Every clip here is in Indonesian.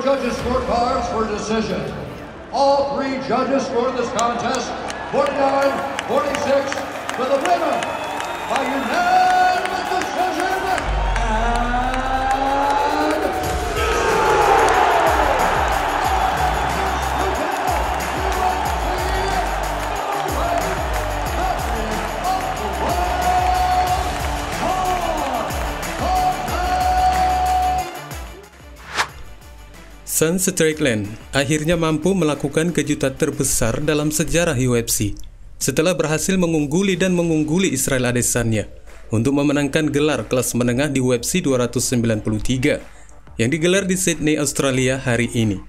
judges' scorecards for decision. All 3 judges scored this contest 49-46 for the winner by unanimous decision. Sean Strickland akhirnya mampu melakukan kejutan terbesar dalam sejarah UFC setelah berhasil mengungguli Israel Adesanya untuk memenangkan gelar kelas menengah di UFC 293 yang digelar di Sydney, Australia hari ini.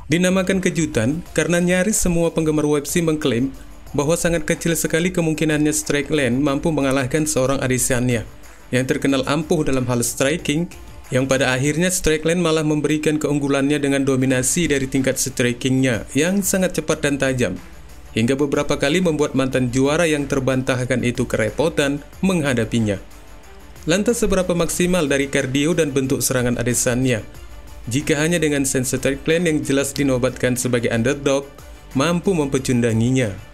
Dinamakan kejutan karena nyaris semua penggemar UFC mengklaim bahwa sangat kecil sekali kemungkinannya Strickland mampu mengalahkan seorang Adesanya yang terkenal ampuh dalam hal striking, yang pada akhirnya Strickland malah memberikan keunggulannya dengan dominasi dari tingkat strikingnya yang sangat cepat dan tajam, hingga beberapa kali membuat mantan juara yang terbantahkan itu kerepotan menghadapinya. Lantas seberapa maksimal dari kardio dan bentuk serangan Adesanya jika hanya dengan Sean Strickland yang jelas dinobatkan sebagai underdog mampu mempecundanginya?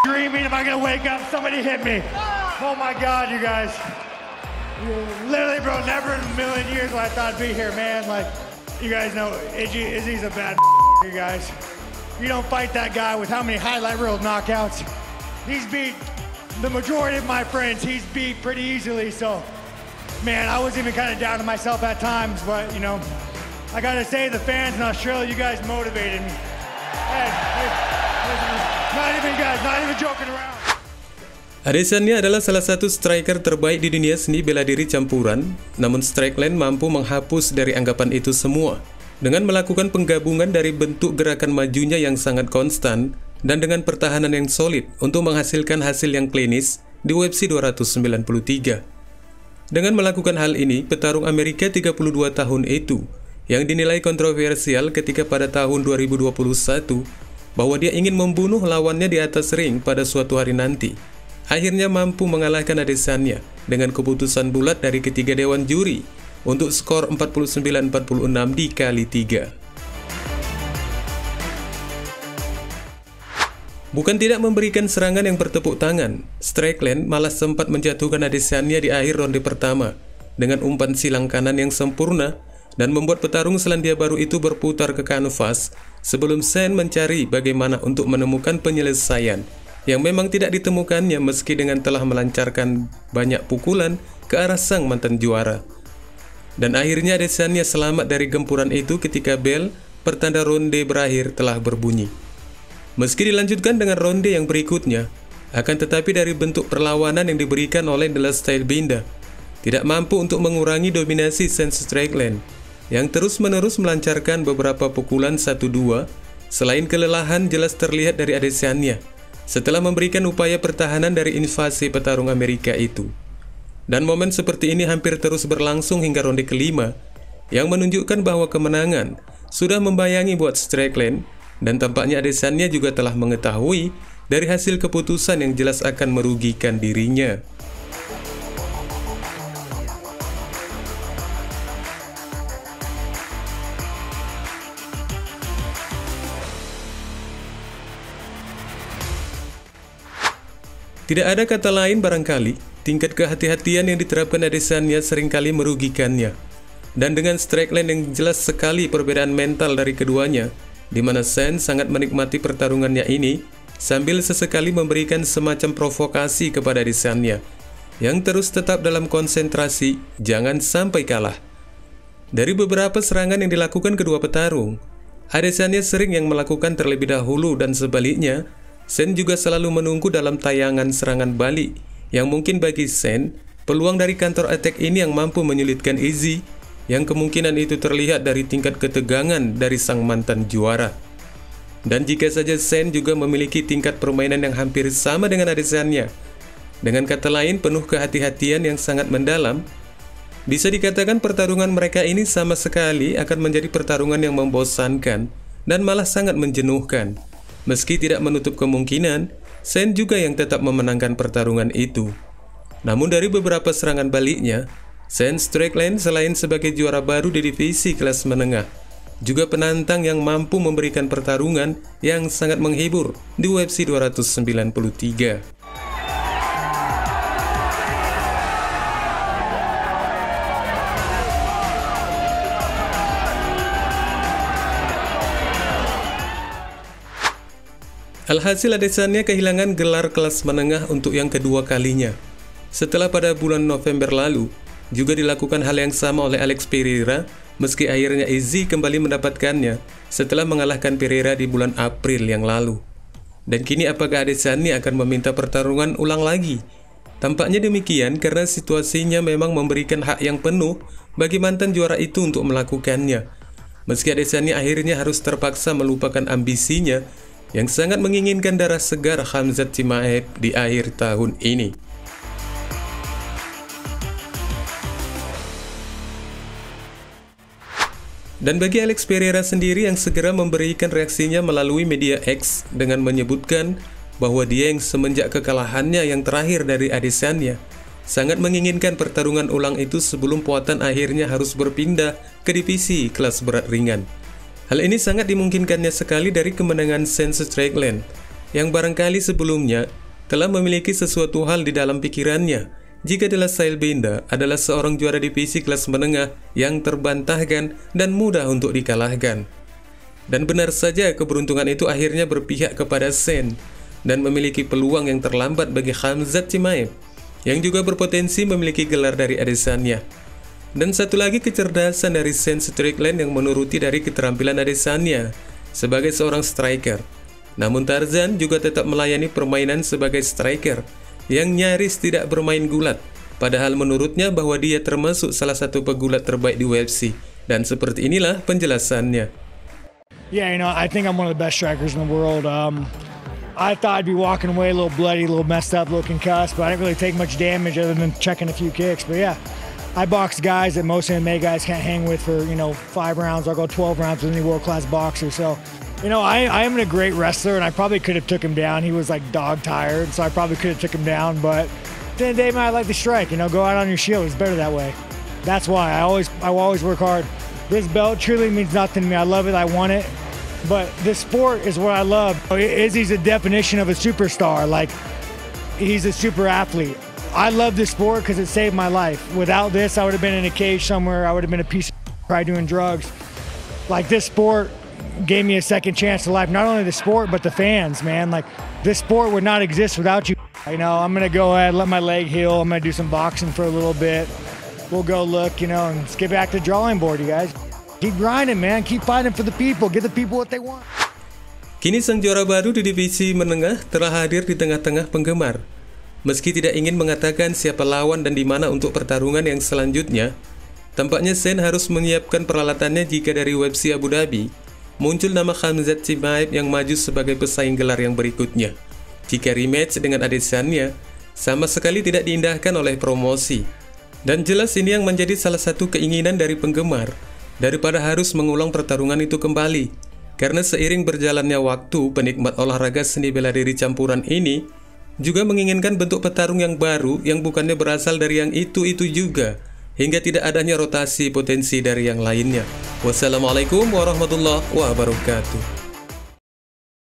Dreaming, am I gonna wake up? Somebody hit me. Oh my God, you guys. Literally, bro, never in a million years would I thought I'd be here, man. Like, you guys know, Izzy's a bad you guys. You don't fight that guy with how many highlight reel knockouts. He's beat the majority of my friends. He's beat pretty easily, so, man, I was even kind of down to myself at times, but, you know, I gotta say, the fans in Australia, you guys motivated me. Hey, not even joking around. Adesanya adalah salah satu striker terbaik di dunia seni bela diri campuran, namun Strickland mampu menghapus dari anggapan itu semua dengan melakukan penggabungan dari bentuk gerakan majunya yang sangat konstan dan dengan pertahanan yang solid untuk menghasilkan hasil yang klinis di UFC 293. Dengan melakukan hal ini, petarung Amerika 32 tahun itu yang dinilai kontroversial ketika pada tahun 2021 bahwa dia ingin membunuh lawannya di atas ring pada suatu hari nanti, akhirnya mampu mengalahkan Adesanya dengan keputusan bulat dari ketiga dewan juri untuk skor 49-46 dikali 3. Bukan tidak memberikan serangan yang bertepuk tangan, Strickland malah sempat menjatuhkan Adesanya di akhir ronde pertama dengan umpan silang kanan yang sempurna dan membuat petarung Selandia Baru itu berputar ke kanvas sebelum Sean mencari bagaimana untuk menemukan penyelesaian yang memang tidak ditemukannya meski dengan telah melancarkan banyak pukulan ke arah sang mantan juara. Dan akhirnya Adesanya selamat dari gempuran itu ketika bel pertanda ronde berakhir telah berbunyi. Meski dilanjutkan dengan ronde yang berikutnya, akan tetapi dari bentuk perlawanan yang diberikan oleh The Last Stylebender tidak mampu untuk mengurangi dominasi Sean Strickland yang terus-menerus melancarkan beberapa pukulan 1-2, selain kelelahan jelas terlihat dari Adesanya setelah memberikan upaya pertahanan dari invasi petarung Amerika itu. Dan momen seperti ini hampir terus berlangsung hingga ronde kelima, yang menunjukkan bahwa kemenangan sudah membayangi buat Strickland, dan tampaknya Adesanya juga telah mengetahui dari hasil keputusan yang jelas akan merugikan dirinya. Tidak ada kata lain barangkali, tingkat kehati-hatian yang diterapkan Adesanya seringkali merugikannya. Dan dengan Strickland yang jelas sekali perbedaan mental dari keduanya, di mana Sean sangat menikmati pertarungannya ini, sambil sesekali memberikan semacam provokasi kepada Adesanya, yang terus tetap dalam konsentrasi, jangan sampai kalah. Dari beberapa serangan yang dilakukan kedua petarung, Adesanya sering yang melakukan terlebih dahulu dan sebaliknya, Sean juga selalu menunggu dalam tayangan serangan balik, yang mungkin bagi Sean, peluang dari counter attack ini yang mampu menyulitkan Izzy, yang kemungkinan itu terlihat dari tingkat ketegangan dari sang mantan juara. Dan jika saja Sean juga memiliki tingkat permainan yang hampir sama dengan Adesanya, dengan kata lain penuh kehati-hatian yang sangat mendalam, bisa dikatakan pertarungan mereka ini sama sekali akan menjadi pertarungan yang membosankan dan malah sangat menjenuhkan. Meski tidak menutup kemungkinan, Sean juga yang tetap memenangkan pertarungan itu. Namun dari beberapa serangan baliknya, Shane Strickland selain sebagai juara baru di divisi kelas menengah, juga penantang yang mampu memberikan pertarungan yang sangat menghibur di UFC 293. Alhasil Adesanya kehilangan gelar kelas menengah untuk yang kedua kalinya. Setelah pada bulan November lalu, juga dilakukan hal yang sama oleh Alex Pereira, meski akhirnya Izzy kembali mendapatkannya setelah mengalahkan Pereira di bulan April yang lalu. Dan kini apakah Adesanya akan meminta pertarungan ulang lagi? Tampaknya demikian karena situasinya memang memberikan hak yang penuh bagi mantan juara itu untuk melakukannya. Meski Adesanya akhirnya harus terpaksa melupakan ambisinya yang sangat menginginkan darah segar Khamzat Chimaev di akhir tahun ini. Dan bagi Alex Pereira sendiri yang segera memberikan reaksinya melalui media X dengan menyebutkan bahwa dia yang semenjak kekalahannya yang terakhir dari Adesanya sangat menginginkan pertarungan ulang itu sebelum Poatan akhirnya harus berpindah ke divisi kelas berat ringan. Hal ini sangat dimungkinkannya sekali dari kemenangan Shane Strickland yang barangkali sebelumnya telah memiliki sesuatu hal di dalam pikirannya jika De La Salle Benda adalah seorang juara divisi kelas menengah yang terbantahkan dan mudah untuk dikalahkan. Dan benar saja keberuntungan itu akhirnya berpihak kepada Shane dan memiliki peluang yang terlambat bagi Khamzat Chimaev yang juga berpotensi memiliki gelar dari Adesanya. Dan satu lagi kecerdasan dari Shane Strickland yang menuruti dari keterampilan Adesanya sebagai seorang striker. Namun Tarzan juga tetap melayani permainan sebagai striker yang nyaris tidak bermain gulat, padahal menurutnya bahwa dia termasuk salah satu pegulat terbaik di UFC. Dan seperti inilah penjelasannya. Yeah, I think I'm one of the best strikers in the world. I thought I'd be walking away a little bloody, a little messed up, a little concussed, but I didn't really take much damage other than checking a few kicks. But yeah, I box guys that most MMA guys can't hang with for, 5 rounds. I'll go 12 rounds with any world-class boxer. So, I am a great wrestler, and I probably could have took him down. He was like dog-tired, so I probably could have took him down. But at the end of the day, man, I like to strike. Go out on your shield. It's better that way. That's why I will always work hard. This belt truly means nothing to me. I love it. I want it. But this sport is what I love. Izzy's a definition of a superstar. Like, he's a super athlete. I love this sport because it saved my life. Without this, I would have been in a cage somewhere. I would have been a piece of probably doing drugs. Like, this sport gave me a second chance to life. Not only the sport, but the fans, man. Like, this sport would not exist without you. I'm going to go ahead, let my leg heal. I'm going to do some boxing for a little bit. We'll go look, and let's get back to the drawing board, you guys. Keep grinding, man. Keep fighting for the people. Give the people what they want. Kini sang juara baru di divisi menengah telah hadir di tengah-tengah penggemar. Meski tidak ingin mengatakan siapa lawan dan di mana untuk pertarungan yang selanjutnya, tampaknya Shane harus menyiapkan peralatannya jika dari UFC Abu Dhabi muncul nama Khamzat Chimaev yang maju sebagai pesaing gelar yang berikutnya. Jika rematch dengan Adesanya, sama sekali tidak diindahkan oleh promosi. Dan jelas ini yang menjadi salah satu keinginan dari penggemar, daripada harus mengulang pertarungan itu kembali. Karena seiring berjalannya waktu, penikmat olahraga seni bela diri campuran ini juga menginginkan bentuk petarung yang baru yang bukannya berasal dari yang itu-itu juga, hingga tidak adanya rotasi potensi dari yang lainnya. Wassalamualaikum warahmatullahi wabarakatuh.